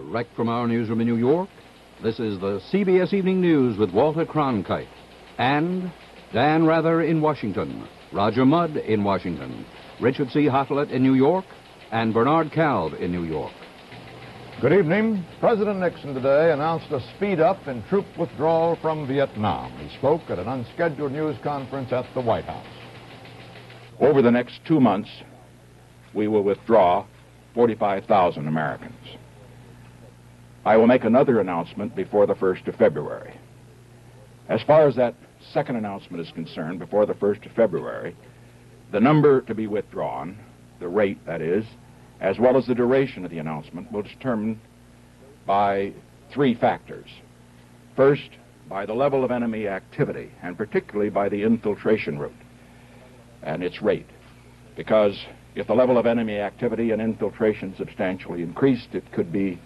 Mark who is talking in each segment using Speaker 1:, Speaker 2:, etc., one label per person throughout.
Speaker 1: Direct from our newsroom in New York, this is the CBS Evening News with Walter Cronkite and Dan Rather in Washington, Roger Mudd in Washington, Richard C. Hotlet in New York, and Bernard Kalb in New York.
Speaker 2: Good evening. President Nixon today announced a speed-up in troop withdrawal from Vietnam. He spoke at an unscheduled news conference at the White House.
Speaker 3: Over the next 2 months, we will withdraw 45,000 Americans. I will make another announcement before the 1st of February. As far as that second announcement is concerned, before the 1st of February, the number to be withdrawn, the rate that is, as well as the duration of the announcement, will be determined by 3 factors. First, by the level of enemy activity, and particularly by the infiltration route and its rate. Because if the level of enemy activity and infiltration substantially increased, it could be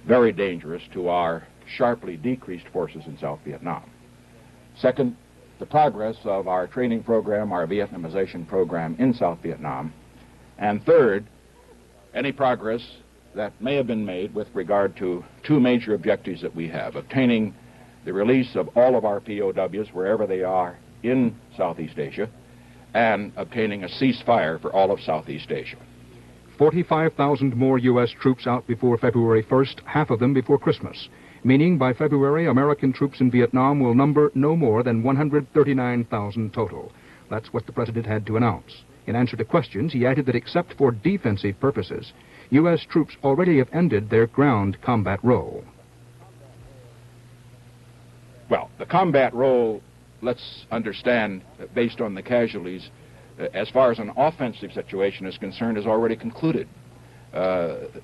Speaker 3: very dangerous to our sharply decreased forces in South Vietnam. Second, the progress of our training program, our Vietnamization program in South Vietnam. And third, any progress that may have been made with regard to 2 major objectives that we have: obtaining the release of all of our POWs wherever they are in Southeast Asia, and obtaining a ceasefire for all of Southeast Asia.
Speaker 4: 45,000 more U.S. troops out before February 1st, half of them before Christmas, meaning by February, American troops in Vietnam will number no more than 139,000 total. That's what the president had to announce. In answer to questions, he added that except for defensive purposes, U.S. troops already have ended their ground combat role.
Speaker 3: Well, the combat role, let's understand, based on the casualties, as far as an offensive situation is concerned, is already concluded.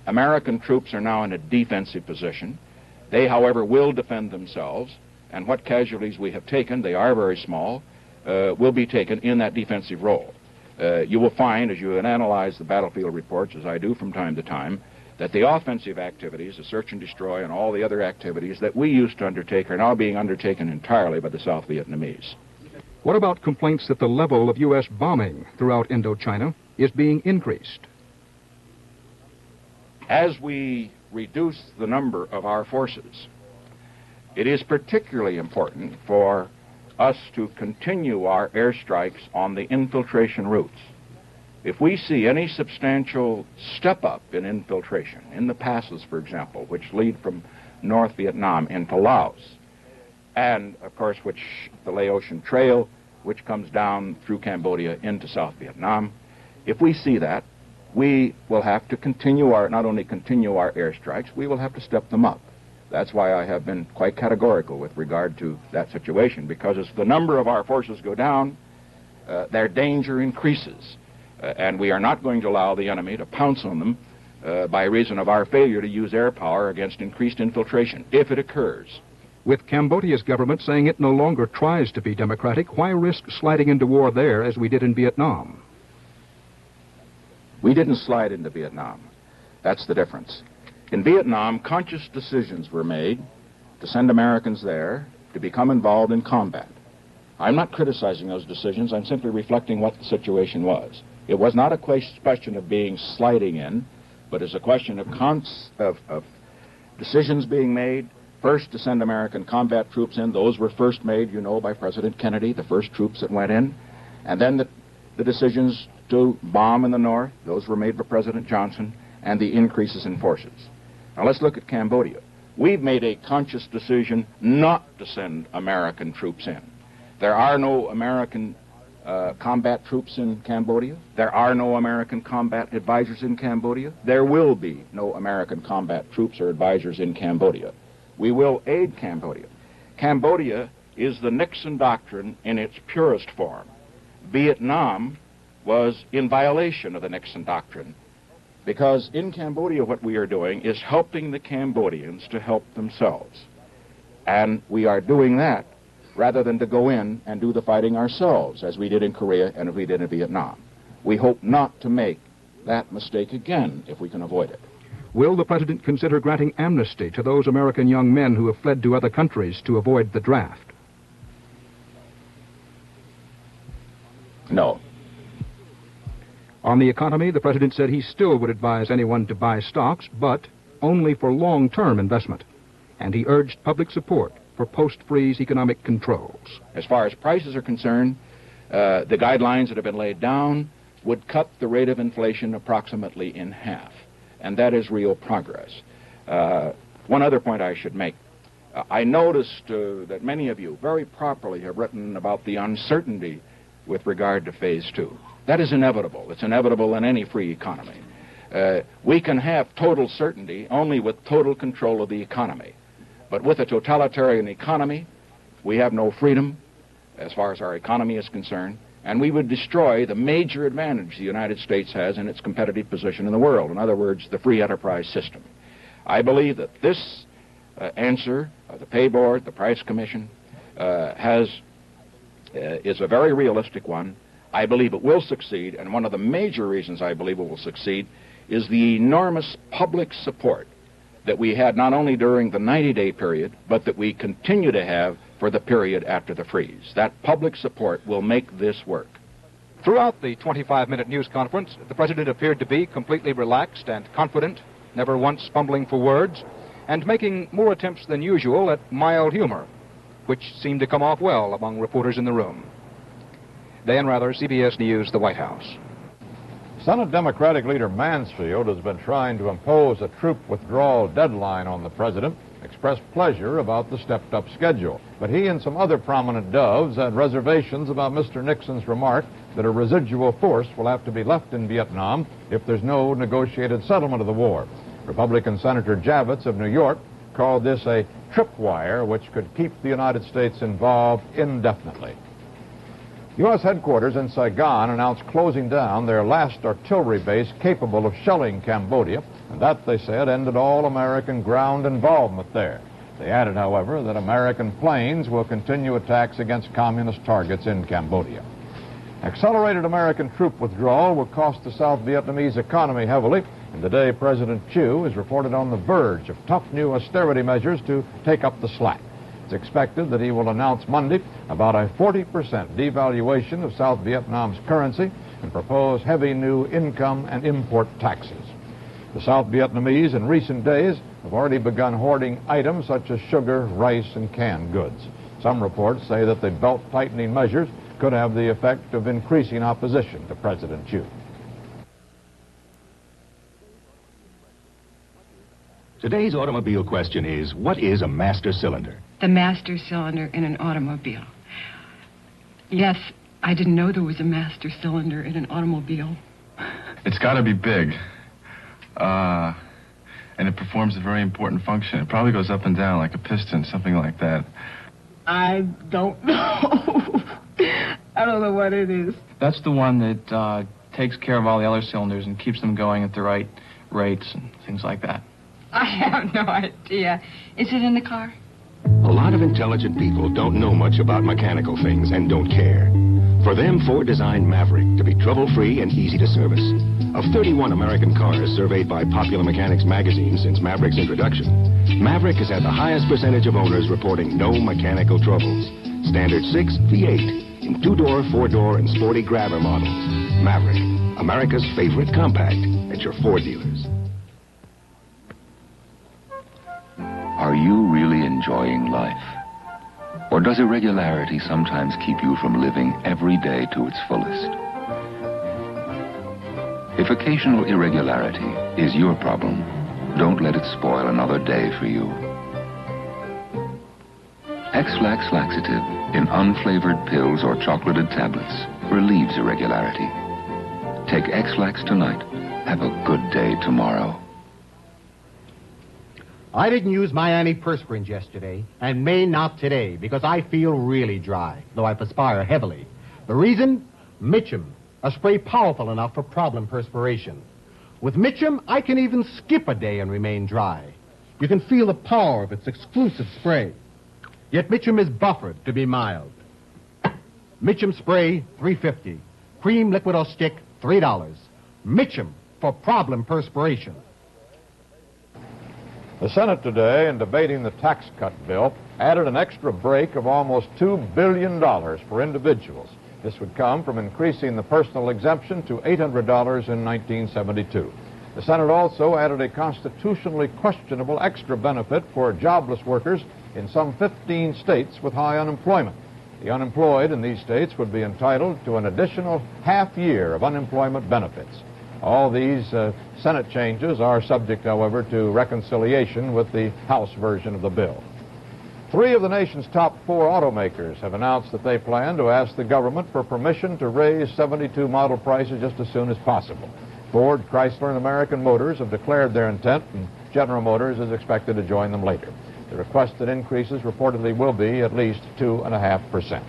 Speaker 3: American troops are now in a defensive position. They, however, will defend themselves, and what casualties we have taken, they are very small, will be taken in that defensive role. You will find, as you analyze the battlefield reports, as I do from time to time, that the offensive activities, the search and destroy, and all the other activities that we used to undertake are now being undertaken entirely by the South Vietnamese.
Speaker 4: What about complaints that the level of U.S. bombing throughout Indochina is being increased?
Speaker 3: As we reduce the number of our forces, it is particularly important for us to continue our airstrikes on the infiltration routes. If we see any substantial step up in infiltration, in the passes, for example, which lead from North Vietnam into Laos, and, of course, the Laotian Trail, which comes down through Cambodia into South Vietnam, if we see that, we will have to not only continue our airstrikes, we will have to step them up. That's why I have been quite categorical with regard to that situation, because as the number of our forces go down, their danger increases. And we are not going to allow the enemy to pounce on them by reason of our failure to use air power against increased infiltration, if it occurs.
Speaker 4: With Cambodia's government saying it no longer tries to be democratic, why risk sliding into war there as we did in Vietnam?
Speaker 3: We didn't slide into Vietnam. That's the difference. In Vietnam, conscious decisions were made to send Americans there to become involved in combat. I'm not criticizing those decisions. I'm simply reflecting what the situation was. It was not a question of sliding in, but it's a question of decisions being made. First, to send American combat troops in. Those were first made, by President Kennedy, the first troops that went in. And then the decisions to bomb in the north. Those were made by President Johnson, and the increases in forces. Now let's look at Cambodia. We've made a conscious decision not to send American troops in. There are no American combat troops in Cambodia. There are no American combat advisors in Cambodia. There will be no American combat troops or advisors in Cambodia. We will aid Cambodia. Cambodia is the Nixon doctrine in its purest form. Vietnam was in violation of the Nixon doctrine, because in Cambodia what we are doing is helping the Cambodians to help themselves. And we are doing that rather than to go in and do the fighting ourselves, as we did in Korea and as we did in Vietnam. We hope not to make that mistake again if we can avoid it.
Speaker 4: Will the president consider granting amnesty to those American young men who have fled to other countries to avoid the draft?
Speaker 3: No.
Speaker 4: On the economy, the president said he still would advise anyone to buy stocks, but only for long-term investment. And he urged public support for post-freeze economic controls.
Speaker 3: As far as prices are concerned, the guidelines that have been laid down would cut the rate of inflation approximately in half, and that is real progress. One other point I should make. I noticed that many of you very properly have written about the uncertainty with regard to Phase 2. That is inevitable. It's inevitable in any free economy. We can have total certainty only with total control of the economy. But with a totalitarian economy, we have no freedom as far as our economy is concerned, and we would destroy the major advantage the United States has in its competitive position in the world. In other words, the free enterprise system. I believe that this answer, the pay board, the price commission, is a very realistic one. I believe it will succeed, and one of the major reasons I believe it will succeed is the enormous public support that we had not only during the 90-day period, but that we continue to have for the period after the freeze. That public support will make this work.
Speaker 4: Throughout the 25-minute news conference, the president appeared to be completely relaxed and confident, never once fumbling for words, and making more attempts than usual at mild humor, which seemed to come off well among reporters in the room. Dan Rather, CBS News, the White House.
Speaker 2: Senate Democratic leader Mansfield has been trying to impose a troop withdrawal deadline on the president, expressed pleasure about the stepped-up schedule. But he and some other prominent doves had reservations about Mr. Nixon's remark that a residual force will have to be left in Vietnam if there's no negotiated settlement of the war. Republican Senator Javits of New York called this a tripwire which could keep the United States involved indefinitely. U.S. headquarters in Saigon announced closing down their last artillery base capable of shelling Cambodia, and that, they said, ended all American ground involvement there. They added, however, that American planes will continue attacks against communist targets in Cambodia. Accelerated American troop withdrawal will cost the South Vietnamese economy heavily, and today President Thieu is reported on the verge of tough new austerity measures to take up the slack. It's expected that he will announce Monday about a 40% devaluation of South Vietnam's currency and propose heavy new income and import taxes. The South Vietnamese in recent days have already begun hoarding items such as sugar, rice, and canned goods. Some reports say that the belt-tightening measures could have the effect of increasing opposition to President Thieu.
Speaker 5: Today's automobile question is, what is a master cylinder?
Speaker 6: The master cylinder in an automobile. Yes, I didn't know there was a master cylinder in an automobile.
Speaker 7: It's got to be big. And it performs a very important function. It probably goes up and down like a piston, something like that.
Speaker 6: I don't know. I don't know what it is.
Speaker 7: That's the one that takes care of all the other cylinders and keeps them going at the right rates and things like that.
Speaker 6: I have no idea. Is it in the car?
Speaker 5: A lot of intelligent people don't know much about mechanical things and don't care. For them, Ford designed Maverick to be trouble-free and easy to service. Of 31 American cars surveyed by Popular Mechanics magazine since Maverick's introduction, Maverick has had the highest percentage of owners reporting no mechanical troubles. Standard 6, V8, in 2-door, 4-door, and sporty grabber models. Maverick, America's favorite compact at your Ford dealers.
Speaker 8: Are you really enjoying life? Or does irregularity sometimes keep you from living every day to its fullest? If occasional irregularity is your problem, don't let it spoil another day for you. X-Lax laxative in unflavored pills or chocolated tablets relieves irregularity. Take X-Lax tonight. Have a good day tomorrow.
Speaker 9: I didn't use my antiperspirant yesterday, and may not today, because I feel really dry, though I perspire heavily. The reason? Mitchum, a spray powerful enough for problem perspiration. With Mitchum, I can even skip a day and remain dry. You can feel the power of its exclusive spray. Yet Mitchum is buffered to be mild. Mitchum spray, $3.50. Cream, liquid, or stick, $3. Mitchum for problem perspiration.
Speaker 2: The Senate today, in debating the tax cut bill, added an extra break of almost $2 billion for individuals. This would come from increasing the personal exemption to $800 in 1972. The Senate also added a constitutionally questionable extra benefit for jobless workers in some 15 states with high unemployment. The unemployed in these states would be entitled to an additional half year of unemployment benefits. All these Senate changes are subject, however, to reconciliation with the House version of the bill. 3 of the nation's top 4 automakers have announced that they plan to ask the government for permission to raise 72 model prices just as soon as possible. Ford, Chrysler, and American Motors have declared their intent, and General Motors is expected to join them later. The requested increases reportedly will be at least 2.5%.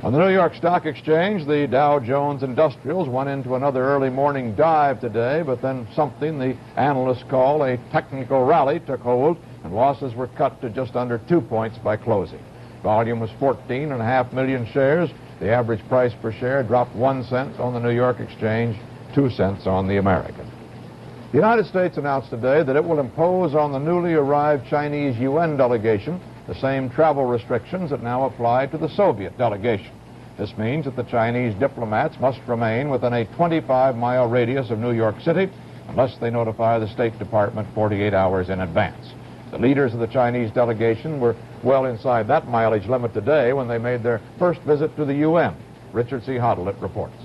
Speaker 2: On the New York Stock Exchange, the Dow Jones Industrials went into another early morning dive today, but then something the analysts call a technical rally took hold, and losses were cut to just under 2 points by closing. Volume was 14.5 million shares. The average price per share dropped 1 cent on the New York Exchange, 2 cents on the American. The United States announced today that it will impose on the newly arrived Chinese UN delegation the same travel restrictions that now apply to the Soviet delegation. This means that the Chinese diplomats must remain within a 25-mile radius of New York City unless they notify the State Department 48 hours in advance. The leaders of the Chinese delegation were well inside that mileage limit today when they made their first visit to the UN. Richard C. Hodelet reports.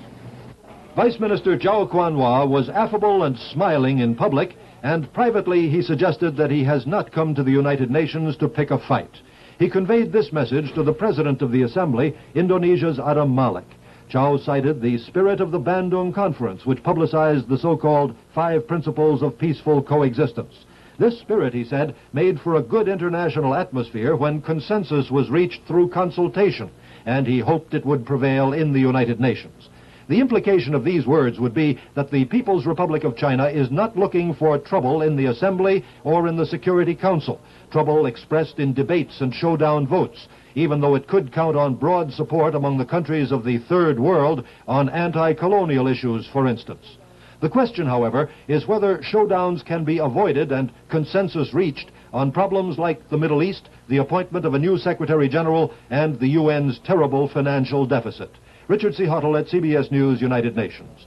Speaker 10: Vice Minister Zhao Guanhua was affable and smiling in public, and privately he suggested that he has not come to the United Nations to pick a fight. He conveyed this message to the President of the Assembly, Indonesia's Adam Malik. Zhao cited the spirit of the Bandung Conference, which publicized the so-called 5 Principles of Peaceful Coexistence. This spirit, he said, made for a good international atmosphere when consensus was reached through consultation, and he hoped it would prevail in the United Nations. The implication of these words would be that the People's Republic of China is not looking for trouble in the Assembly or in the Security Council, trouble expressed in debates and showdown votes, even though it could count on broad support among the countries of the Third World on anti-colonial issues, for instance. The question, however, is whether showdowns can be avoided and consensus reached on problems like the Middle East, the appointment of a new Secretary General, and the UN's terrible financial deficit. Richard C. Hodelet, CBS News, United Nations.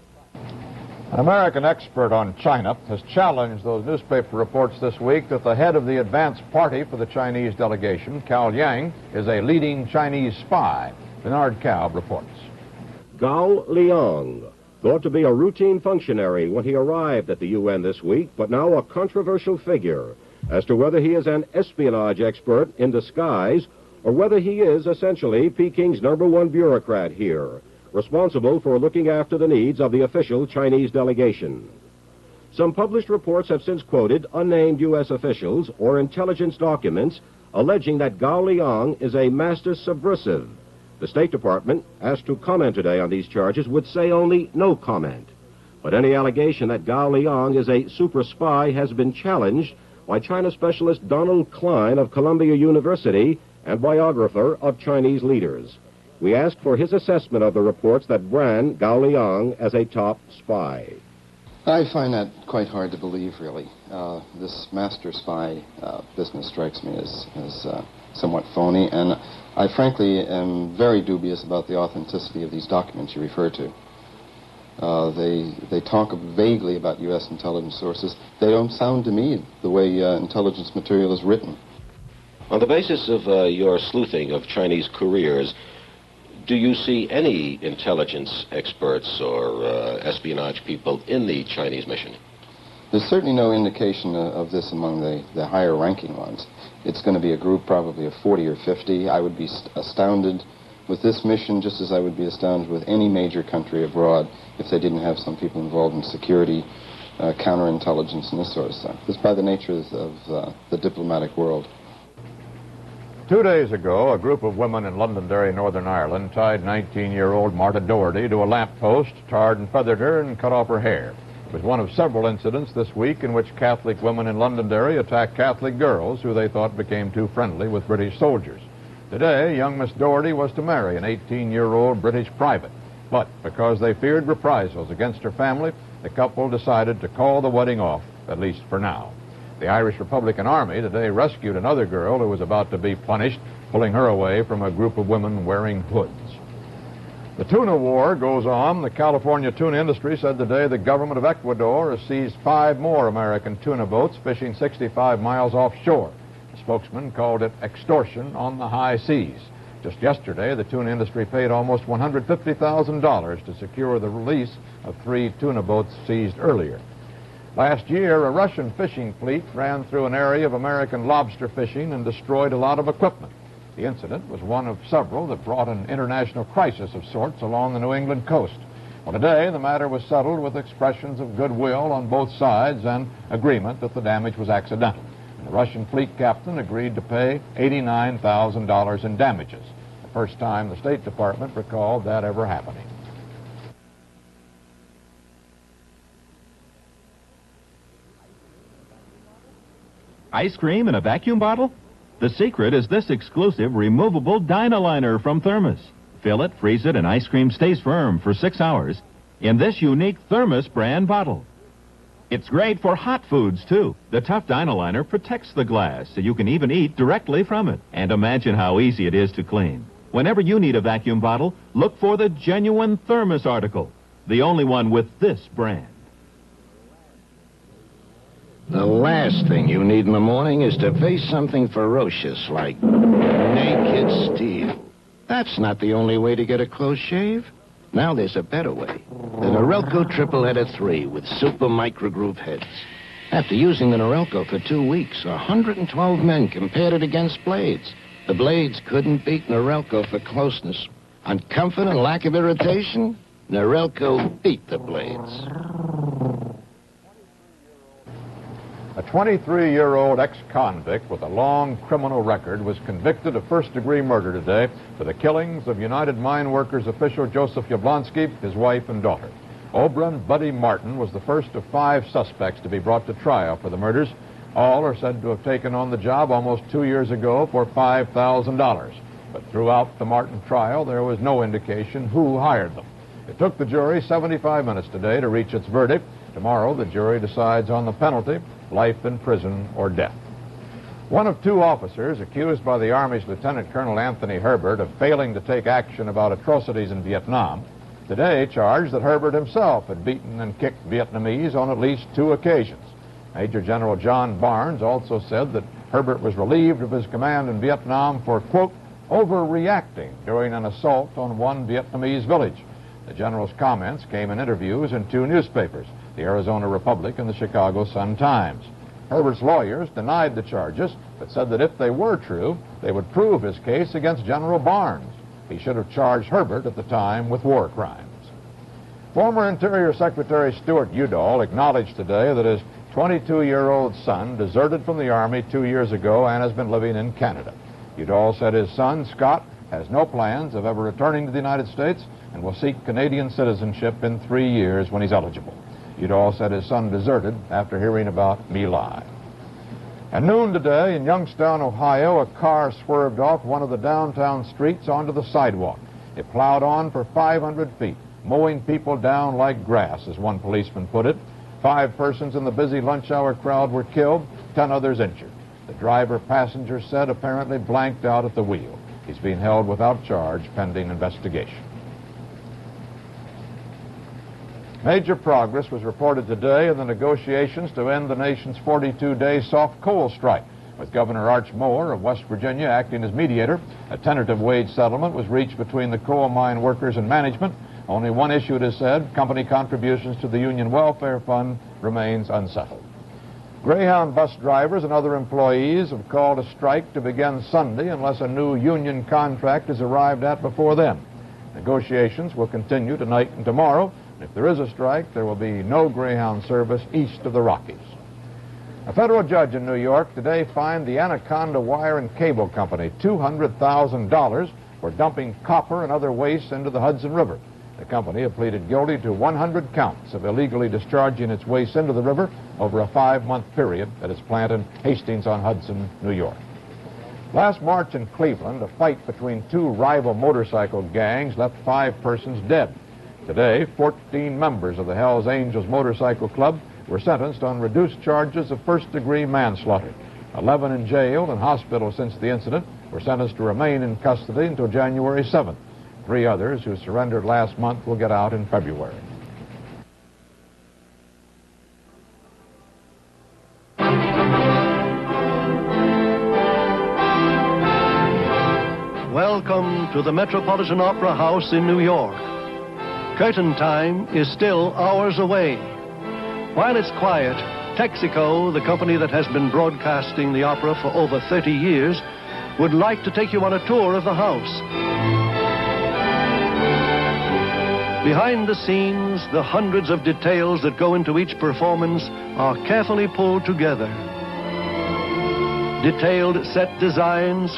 Speaker 2: An American expert on China has challenged those newspaper reports this week that the head of the advance party for the Chinese delegation, Cao Yang, is a leading Chinese spy. Bernard Cobb reports.
Speaker 11: Gao Liang, thought to be a routine functionary when he arrived at the UN this week, but now a controversial figure as to whether he is an espionage expert in disguise or whether he is essentially Peking's #1 bureaucrat here, responsible for looking after the needs of the official Chinese delegation. Some published reports have since quoted unnamed U.S. officials or intelligence documents alleging that Gao Liang is a master subversive. The State Department, asked to comment today on these charges, would say only no comment. But any allegation that Gao Liang is a super spy has been challenged by China specialist Donald Klein of Columbia University and biographer of Chinese leaders. We asked for his assessment of the reports that brand Gao Liang as a top spy.
Speaker 12: I find that quite hard to believe, really. This master spy business strikes me as somewhat phony, and I frankly am very dubious about the authenticity of these documents you refer to. They talk vaguely about U.S. intelligence sources. They don't sound to me the way intelligence material is written.
Speaker 13: On the basis of your sleuthing of Chinese careers, do you see any intelligence experts or espionage people in the Chinese mission?
Speaker 12: There's certainly no indication of this among the higher-ranking ones. It's going to be a group probably of 40 or 50. I would be astounded with this mission, just as I would be astounded with any major country abroad if they didn't have some people involved in security, counterintelligence, and this sort of stuff. This is by the nature of the diplomatic world.
Speaker 2: 2 days ago, a group of women in Londonderry, Northern Ireland, tied 19-year-old Marta Doherty to a lamppost, tarred and feathered her, and cut off her hair. It was one of several incidents this week in which Catholic women in Londonderry attacked Catholic girls who they thought became too friendly with British soldiers. Today, young Miss Doherty was to marry an 18-year-old British private. But because they feared reprisals against her family, the couple decided to call the wedding off, at least for now. The Irish Republican Army today rescued another girl who was about to be punished, pulling her away from a group of women wearing hoods. The tuna war goes on. The California tuna industry said today the government of Ecuador has seized 5 more American tuna boats fishing 65 miles offshore. The spokesman called it extortion on the high seas. Just yesterday, the tuna industry paid almost $150,000 to secure the release of 3 tuna boats seized earlier. Last year, a Russian fishing fleet ran through an area of American lobster fishing and destroyed a lot of equipment. The incident was one of several that brought an international crisis of sorts along the New England coast. Well, today, the matter was settled with expressions of goodwill on both sides and agreement that the damage was accidental. The Russian fleet captain agreed to pay $89,000 in damages, the first time the State Department recalled that ever happening.
Speaker 14: Ice cream in a vacuum bottle? The secret is this exclusive removable Dynaliner from Thermos. Fill it, freeze it, and ice cream stays firm for 6 hours in this unique Thermos brand bottle. It's great for hot foods, too. The tough Dynaliner protects the glass, so you can even eat directly from it. And imagine how easy it is to clean. Whenever you need a vacuum bottle, look for the genuine Thermos article, the only one with this brand.
Speaker 15: The last thing you need in the morning is to face something ferocious like naked steel. That's not the only way to get a close shave. Now there's a better way. The Norelco Triple Header 3 with super microgroove heads. After using the Norelco for 2 weeks, 112 men compared it against blades. The blades couldn't beat Norelco for closeness. On comfort and lack of irritation, Norelco beat the blades.
Speaker 2: A 23-year-old ex-convict with a long criminal record was convicted of first-degree murder today for the killings of United Mine Workers official Joseph Yablonsky, his wife, and daughter. Obren Buddy Martin was the first of 5 suspects to be brought to trial for the murders. All are said to have taken on the job almost 2 years ago for $5,000. But throughout the Martin trial, there was no indication who hired them. It took the jury 75 minutes today to reach its verdict. Tomorrow, the jury decides on the penalty, life in prison or death. One of 2 officers accused by the Army's Lieutenant Colonel Anthony Herbert of failing to take action about atrocities in Vietnam today charged that Herbert himself had beaten and kicked Vietnamese on at least 2 occasions. Major General John Barnes also said that Herbert was relieved of his command in Vietnam for, quote, overreacting during an assault on one Vietnamese village. The general's comments came in interviews in 2 newspapers, the Arizona Republic and the Chicago Sun-Times. Herbert's lawyers denied the charges, but said that if they were true, they would prove his case against General Barnes. He should have charged Herbert at the time with war crimes. Former Interior Secretary Stuart Udall acknowledged today that his 22-year-old son deserted from the Army 2 years ago and has been living in Canada. Udall said his son, Scott, has no plans of ever returning to the United States and will seek Canadian citizenship in 3 years when he's eligible. Udall said his son deserted after hearing about My Lai. At noon today in Youngstown, Ohio, a car swerved off one of the downtown streets onto the sidewalk. It plowed on for 500 feet, mowing people down like grass, as one policeman put it. 5 persons in the busy lunch hour crowd were killed, 10 others injured. The driver, passenger said, apparently blanked out at the wheel. He's being held without charge pending investigation. Major progress was reported today in the negotiations to end the nation's 42-day soft coal strike. With Governor Arch Moore of West Virginia acting as mediator, a tentative wage settlement was reached between the coal mine workers and management. Only one issue, it is said, company contributions to the Union Welfare Fund, remains unsettled. Greyhound bus drivers and other employees have called a strike to begin Sunday unless a new union contract is arrived at before then. Negotiations will continue tonight and tomorrow. If there is a strike, there will be no Greyhound service east of the Rockies. A federal judge in New York today fined the Anaconda Wire and Cable Company $200,000 for dumping copper and other waste into the Hudson River. The company had pleaded guilty to 100 counts of illegally discharging its waste into the river over a 5-month period at its plant in Hastings-on-Hudson, New York. Last March in Cleveland, a fight between 2 rival motorcycle gangs left 5 persons dead. Today, 14 members of the Hells Angels Motorcycle Club were sentenced on reduced charges of first-degree manslaughter. 11 in jail and hospital since the incident were sentenced to remain in custody until January 7th. 3 others who surrendered last month will get out in February.
Speaker 16: Welcome to the Metropolitan Opera House in New York. Curtain time is still hours away. While it's quiet, Texaco, the company that has been broadcasting the opera for over 30 years, would like to take you on a tour of the house. Behind the scenes, the hundreds of details that go into each performance are carefully pulled together. Detailed set designs,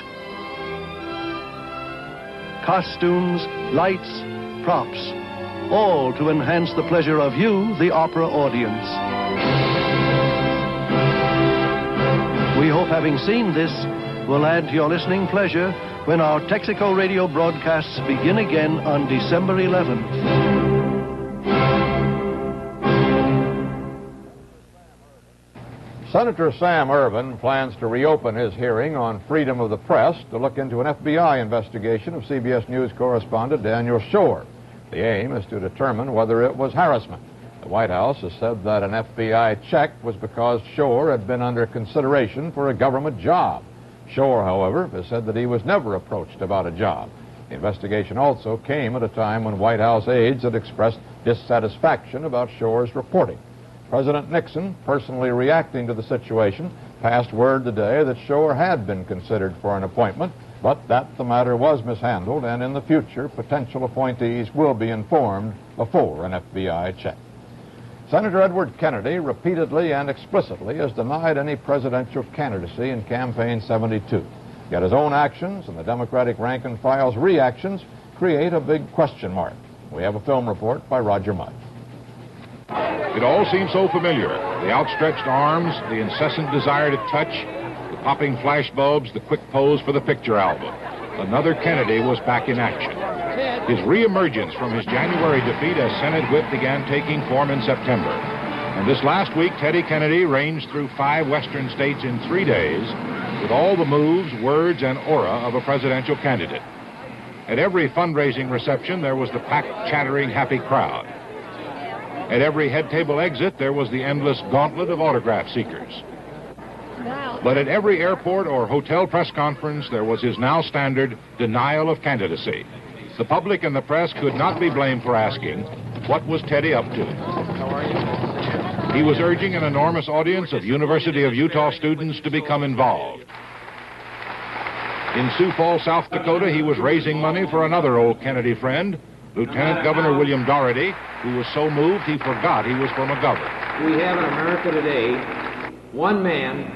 Speaker 16: costumes, lights, props, all to enhance the pleasure of you, the opera audience. We hope having seen this will add to your listening pleasure when our Texaco radio broadcasts begin again on December 11th.
Speaker 2: Senator Sam Ervin plans to reopen his hearing on freedom of the press to look into an FBI investigation of CBS News correspondent Daniel Schorr. The aim is to determine whether it was harassment. The White House has said that an FBI check was because Schorr had been under consideration for a government job. Schorr, however, has said that he was never approached about a job. The investigation also came at a time when White House aides had expressed dissatisfaction about Schorr's reporting. President Nixon, personally reacting to the situation, passed word today that Schorr had been considered for an appointment, but that the matter was mishandled, and in the future, potential appointees will be informed before an FBI check. Senator Edward Kennedy repeatedly and explicitly has denied any presidential candidacy in Campaign 72. Yet his own actions and the Democratic rank and file's reactions create a big question mark. We have a film report by Roger Mudd.
Speaker 3: It all seems so familiar. The outstretched arms, the incessant desire to touch, the popping flash bulbs, the quick pose for the picture album. Another Kennedy was back in action. His reemergence from his January defeat as Senate whip began taking form in September. And this last week, Teddy Kennedy ranged through 5 western states in 3 days with all the moves, words, and aura of a presidential candidate. At every fundraising reception, there was the packed, chattering, happy crowd. At every head table exit, there was the endless gauntlet of autograph seekers. But at every airport or hotel press conference, there was his now standard denial of candidacy. The public and the press could not be blamed for asking, what was Teddy up to? He was urging an enormous audience of University of Utah students to become involved. In Sioux Falls, South Dakota, he was raising money for another old Kennedy friend, Lieutenant Governor William Doherty, who was so moved he forgot he was from a governor.
Speaker 17: We have in America today one man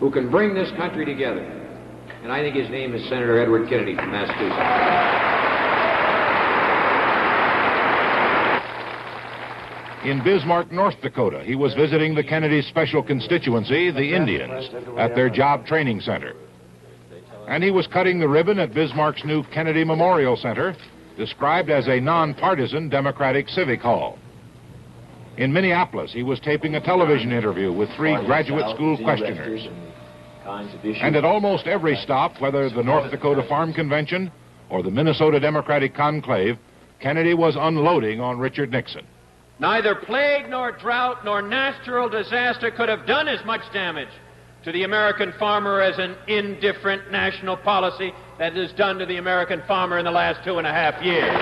Speaker 17: who can bring this country together, and I think his name is Senator Edward Kennedy from Massachusetts.
Speaker 3: In Bismarck, North Dakota, he was visiting the Kennedy special constituency, the Indians, at their job training center. And he was cutting the ribbon at Bismarck's new Kennedy Memorial Center, described as a nonpartisan Democratic civic hall. In Minneapolis, he was taping a television interview with 3 graduate school questioners. And at almost every stop, whether the North Dakota Farm Convention or the Minnesota Democratic Conclave, Kennedy was unloading on Richard Nixon.
Speaker 18: Neither plague nor drought nor natural disaster could have done as much damage to the American farmer as an indifferent national policy that has done to the American farmer in the last 2.5 years.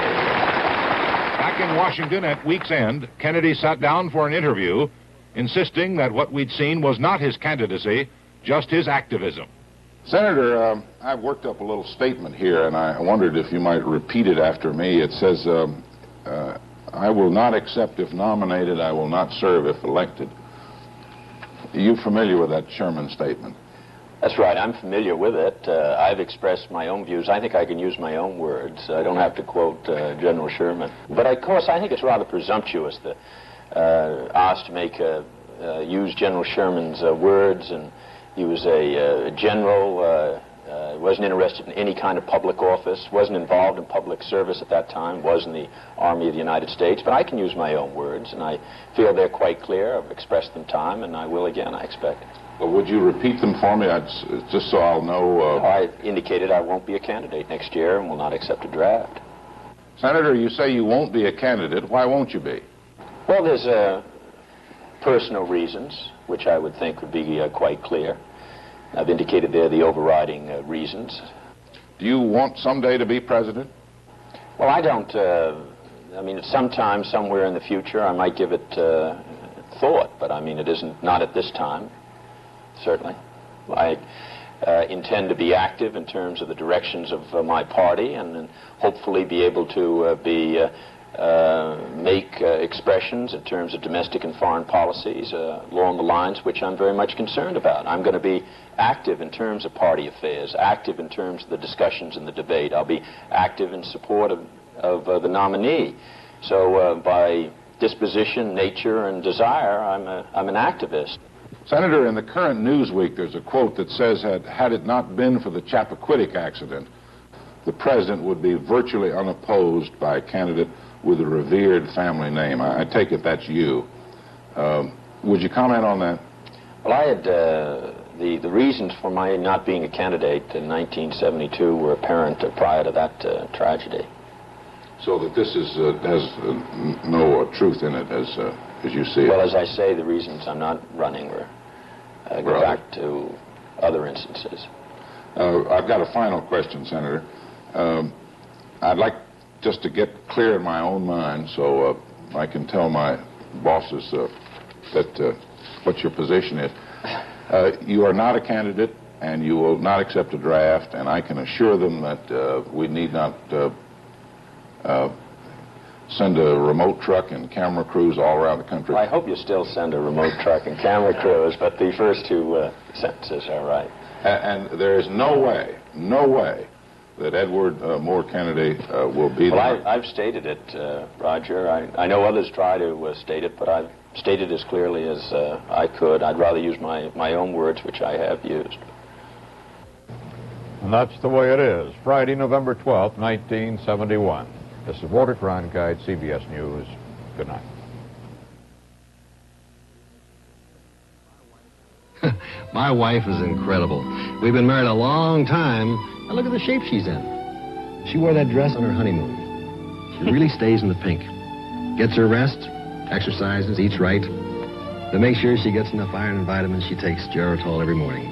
Speaker 3: Back in Washington at week's end, Kennedy sat down for an interview, insisting that what we'd seen was not his candidacy, just his activism.
Speaker 19: Senator, I've worked up a little statement here, and I wondered if you might repeat it after me. It says, I will not accept if nominated, I will not serve if elected. Are you familiar with that Sherman statement?
Speaker 20: That's right, I'm familiar with it. I've expressed my own views. I think I can use my own words. I don't have to quote General Sherman. But of course, I think it's rather presumptuous to ask to use General Sherman's words. And he was a general, wasn't interested in any kind of public office, wasn't involved in public service at that time, was in the Army of the United States. But I can use my own words, and I feel they're quite clear. I've expressed them time, and I will again, I expect.
Speaker 19: Well, would you repeat them for me, just so I'll know?
Speaker 20: I indicated I won't be a candidate next year and will not accept a draft.
Speaker 19: Senator, you say you won't be a candidate. Why won't you be?
Speaker 20: Well, there's personal reasons, which I would think would be quite clear. I've indicated there the overriding reasons.
Speaker 19: Do you want someday to be president?
Speaker 20: Well, I don't. I mean, sometime, somewhere in the future, I might give it thought, but I mean, it isn't, not at this time, certainly. I intend to be active in terms of the directions of my party and hopefully be able to make expressions in terms of domestic and foreign policies along the lines which I'm very much concerned about. I'm going to be active in terms of party affairs, active in terms of the discussions and the debate. I'll be active in support of the nominee. So by disposition, nature, and desire, I'm an activist.
Speaker 19: Senator, in the current Newsweek, there's a quote that says, had it not been for the Chappaquiddick accident, the president would be virtually unopposed by a candidate with a revered family name. I take it that's you. Would you comment on that?
Speaker 20: Well, I had the reasons for my not being a candidate in 1972 were apparent prior to that tragedy.
Speaker 19: So that this is has no truth in it as you see it?
Speaker 20: Well, as I say, the reasons I'm not running were go back to other instances.
Speaker 19: I've got a final question, Senator. I'd like just to get clear in my own mind so I can tell my bosses that what your position is. You are not a candidate and you will not accept a draft, and I can assure them that we need not send a remote truck and camera crews all around the country.
Speaker 20: Well, I hope you still send a remote truck and camera crews, but the first two sentences are right.
Speaker 19: And there is no way that Edward Moore Kennedy will be
Speaker 20: well, I've stated it, Roger. I know others try to state it, but I've stated as clearly as I could. I'd rather use my own words, which I have used.
Speaker 2: And that's the way it is. Friday, November 12th, 1971. This is Walter Cronkite, CBS News. Good night.
Speaker 21: My wife is incredible. We've been married a long time, and look at the shape she's in. She wore that dress on her honeymoon. She really stays in the pink. Gets her rest, exercises, eats right. To make sure she gets enough iron and vitamins, she takes Geritol every morning.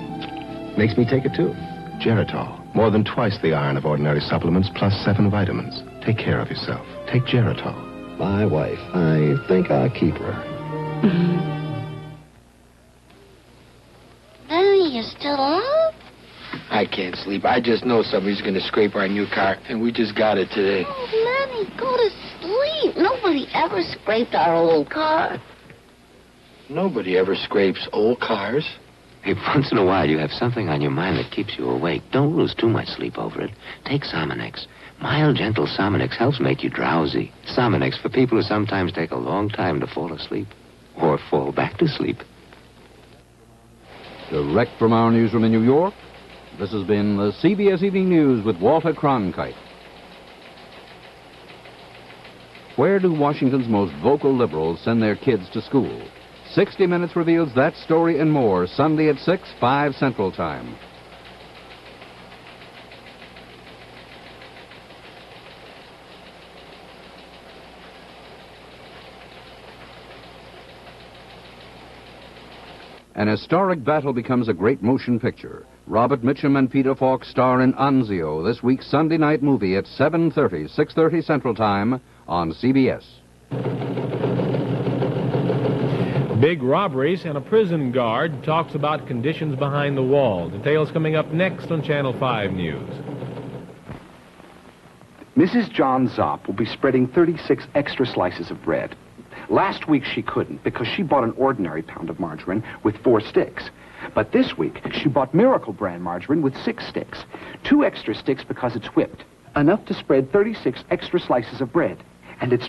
Speaker 21: Makes me take it, too.
Speaker 5: Geritol, more than twice the iron of ordinary supplements, plus 7 vitamins. Take care of yourself. Take Geritol.
Speaker 21: My wife. I think I'll keep her.
Speaker 22: Benny, you still up?
Speaker 23: I can't sleep. I just know somebody's going to scrape our new car, and we just got it today.
Speaker 22: Oh, Manny, go to sleep. Nobody ever scraped our old car.
Speaker 23: Nobody ever scrapes old cars.
Speaker 24: If once in a while you have something on your mind that keeps you awake, don't lose too much sleep over it. Take Sominex. Mild, gentle Sominex helps make you drowsy. Sominex for people who sometimes take a long time to fall asleep or fall back to sleep.
Speaker 1: Direct from our newsroom in New York, this has been the CBS Evening News with Walter Cronkite. Where do Washington's most vocal liberals send their kids to school? 60 Minutes reveals that story and more, Sunday at 6, 5 Central Time. An historic battle becomes a great motion picture. Robert Mitchum and Peter Falk star in Anzio, this week's Sunday night movie at 7:30, 6:30 Central Time on CBS.
Speaker 25: Big robberies and a prison guard talks about conditions behind the wall. Details coming up next on Channel 5 News.
Speaker 26: Mrs. John Zopp will be spreading 36 extra slices of bread. Last week she couldn't because she bought an ordinary pound of margarine with 4 sticks. But this week she bought Miracle brand margarine with 6 sticks. 2 extra sticks because it's whipped. Enough to spread 36 extra slices of bread. And it's